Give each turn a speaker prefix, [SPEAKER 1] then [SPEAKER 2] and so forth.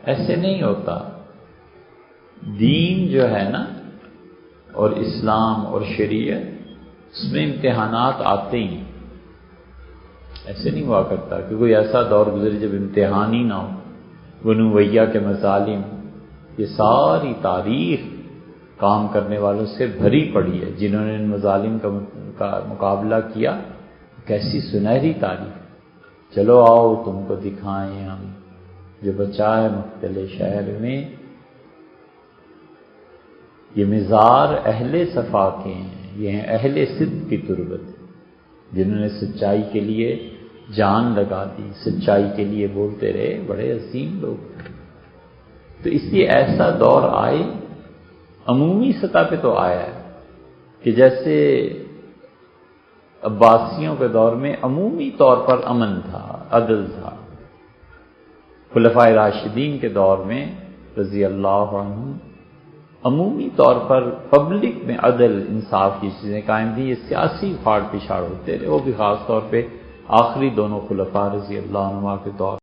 [SPEAKER 1] ایسے نہیں ہوتا. دین جو ہے نا اور اسلام اور شریعت، اس میں امتحانات آتے ہی. ایسے نہیں ہوا کرتا کہ کوئی ایسا دور گزرے جب امتحان ہی نہ ہو. بنو امیہ کے مظالم، یہ ساری تاریخ کام کرنے والوں سے بھری پڑی ہے. جنہوں نے ان مظالم کا مقابلہ کیا، کیسی سنہری تاریخ. چلو آؤ تم کو دکھائیں ہم جو بچا ہے مختلف شہر میں. یہ مزار اہل صفا کے ہیں، یہ ہیں اہل صدق کی تربت، جنہوں نے سچائی کے لیے جان لگا دی، سچائی کے لیے بولتے رہے. بڑے عظیم لوگ. تو اس لیے ایسا دور آئے، عمومی سطح پہ تو آیا ہے کہ جیسے عباسیوں کے دور میں عمومی طور پر امن تھا، عدل تھا. خلفائے راشدین کے دور میں رضی اللہ عنہم عمومی طور پر پبلک میں عدل انصاف کی چیزیں قائم تھیں. یہ سیاسی پھاڑ پچھاڑ ہوتے رہے، وہ بھی خاص طور پہ آخری دونوں خلفاء رضی اللہ عنہ کے دور